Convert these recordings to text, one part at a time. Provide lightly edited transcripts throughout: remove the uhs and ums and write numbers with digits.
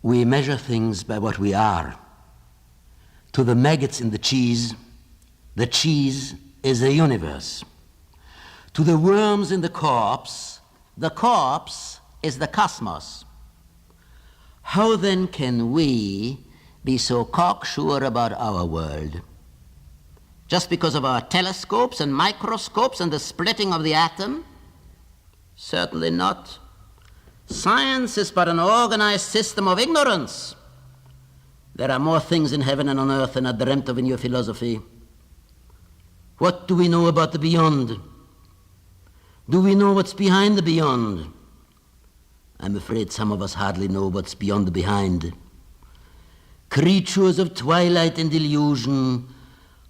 We measure things by what we are. To the maggots in the cheese is the universe. To the worms in the corpse is the cosmos. How then can we be so cocksure about our world? Just because of our telescopes and microscopes and the splitting of the atom? Certainly not. Science is but an organized system of ignorance. There are more things in heaven and on earth than are dreamt of in your philosophy. What do we know about the beyond? Do we know what's behind the beyond? I'm afraid some of us hardly know what's beyond the behind. Creatures of twilight and illusion,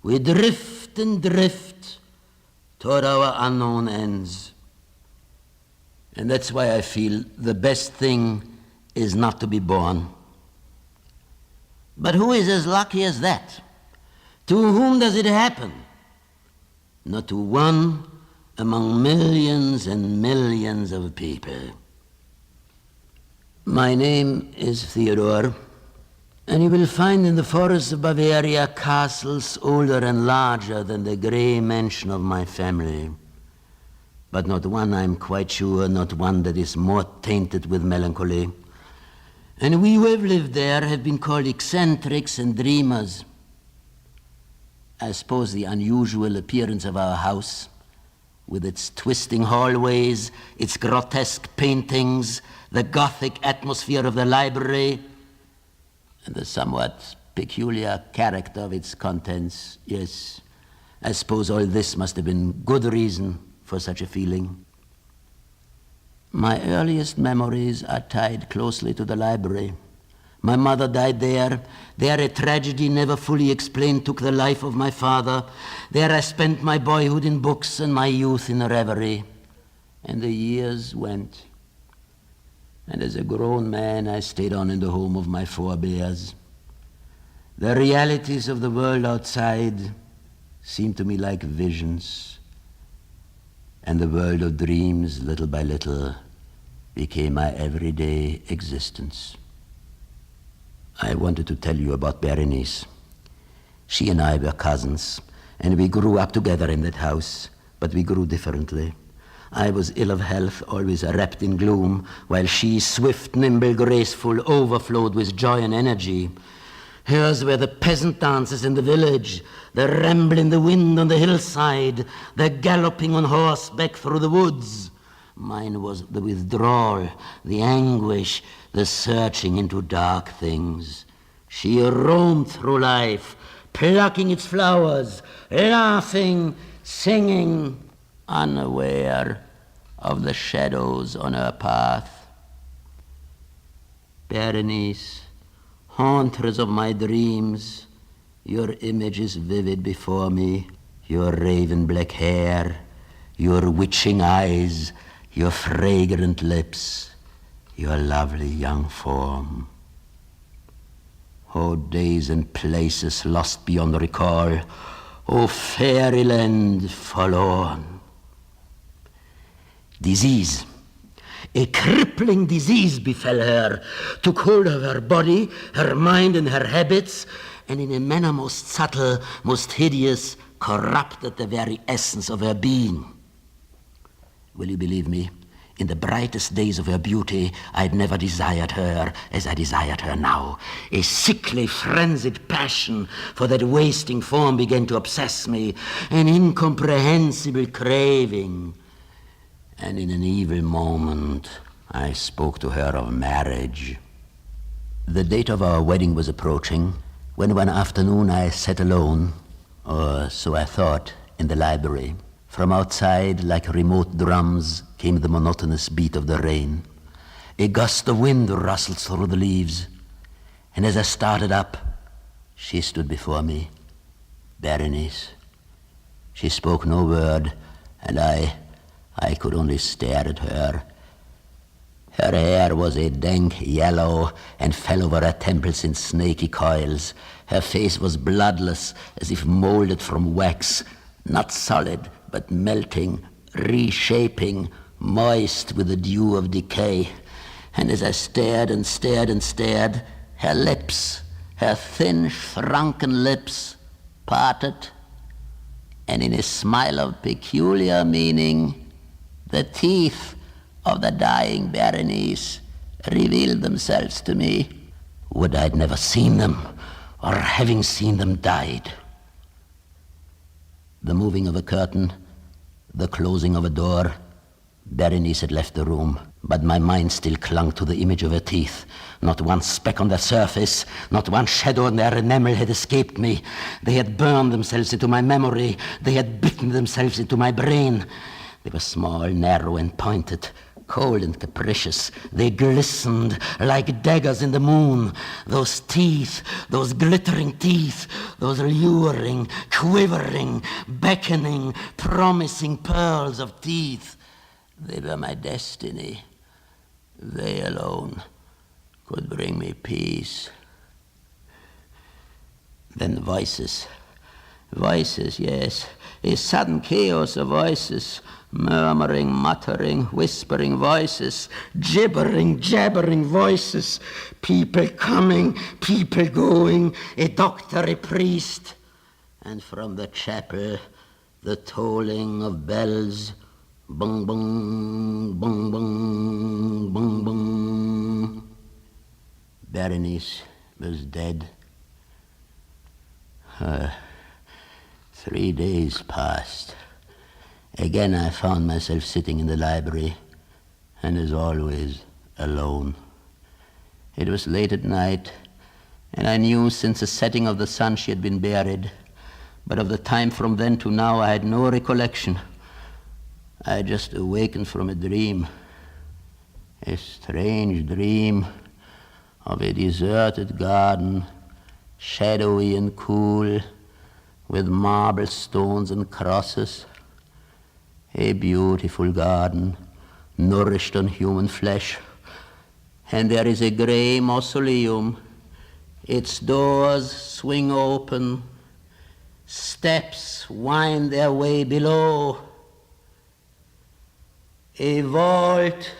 we drift and drift toward our unknown ends. And that's why I feel the best thing is not to be born. But who is as lucky as that? To whom does it happen? Not to one among millions and millions of people. My name is Theodore, and you will find in the forests of Bavaria castles older and larger than the grey mansion of my family. But not one, I'm quite sure, not one that is more tainted with melancholy. And we who have lived there have been called eccentrics and dreamers. I suppose the unusual appearance of our house, with its twisting hallways, its grotesque paintings, the Gothic atmosphere of the library, and the somewhat peculiar character of its contents, yes, I suppose all this must have been good reason for such a feeling. My earliest memories are tied closely to the library. My mother died there. There a tragedy never fully explained took the life of my father. There I spent my boyhood in books and my youth in reverie. And the years went. And as a grown man, I stayed on in the home of my forebears. The realities of the world outside seemed to me like visions. And the world of dreams, little by little, became my everyday existence. I wanted to tell you about Berenice. She and I were cousins, and we grew up together in that house, but we grew differently. I was ill of health, always wrapped in gloom, while she, swift, nimble, graceful, overflowed with joy and energy. Hers were the peasant dances in the village, the ramble in the wind on the hillside, the galloping on horseback through the woods. Mine was the withdrawal, the anguish, the searching into dark things. She roamed through life, plucking its flowers, laughing, singing, unaware of the shadows on her path. Berenice, hauntress of my dreams, your image is vivid before me, your raven black hair, your witching eyes, your fragrant lips, your lovely young form. Oh, days and places lost beyond recall, oh, fairyland forlorn. Disease. A crippling disease befell her, took hold of her body, her mind, and her habits, and in a manner most subtle, most hideous, corrupted the very essence of her being. Will you believe me? In the brightest days of her beauty, I'd never desired her as I desired her now. A sickly, frenzied passion for that wasting form began to obsess me, an incomprehensible craving. And in an evil moment, I spoke to her of marriage. The date of our wedding was approaching, when one afternoon I sat alone, or so I thought, in the library. From outside, like remote drums, came the monotonous beat of the rain. A gust of wind rustled through the leaves, and as I started up, she stood before me, Berenice. She spoke no word, and I could only stare at her. Her hair was a dank yellow and fell over her temples in snaky coils. Her face was bloodless, as if molded from wax, not solid, but melting, reshaping, moist with the dew of decay. And as I stared and stared and stared, her lips, her thin, shrunken lips, parted, and in a smile of peculiar meaning, the teeth of the dying Berenice revealed themselves to me. Would I'd never seen them, or having seen them died. The moving of a curtain, the closing of a door, Berenice had left the room, but my mind still clung to the image of her teeth. Not one speck on their surface, not one shadow on their enamel had escaped me. They had burned themselves into my memory. They had bitten themselves into my brain. They were small, narrow, and pointed, cold and capricious. They glistened like daggers in the moon. Those teeth, those glittering teeth, those luring, quivering, beckoning, promising pearls of teeth. They were my destiny. They alone could bring me peace. Then voices. Voices, yes. A sudden chaos of voices. Murmuring, muttering, whispering voices. Gibbering, jabbering voices. People coming, people going. A doctor, a priest. And from the chapel, the tolling of bells. Bung, bung, bung, bung, bung, bung. Berenice was dead. 3 days passed. Again I found myself sitting in the library, and as always, alone. It was late at night, and I knew since the setting of the sun she had been buried, but of the time from then to now I had no recollection. I had just awakened from a dream, a strange dream of a deserted garden, shadowy and cool, with marble stones and crosses. A beautiful garden, nourished on human flesh. And there is a gray mausoleum. Its doors swing open. Steps wind their way below. A vault,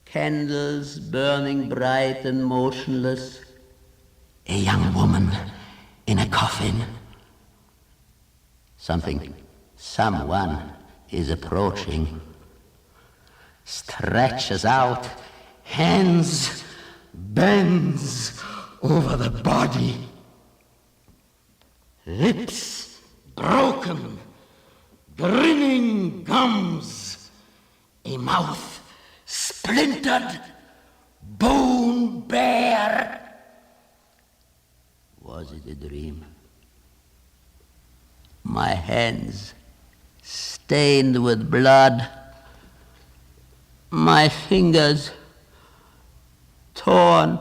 candles burning bright and motionless. A young woman in a coffin. Someone is approaching. Stretches out, hands, bends over the body. Lips broken, grinning gums. A mouth splintered, bone bare. Was it a dream? My hands stained with blood, my fingers torn,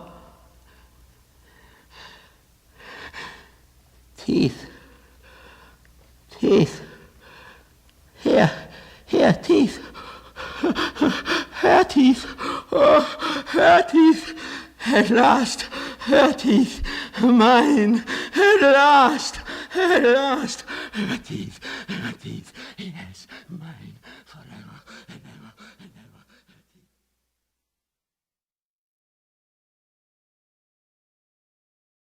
teeth, here, teeth. Her teeth, oh, her teeth, at last, her teeth, mine, at last, her teeth, yes, mine, forever and ever.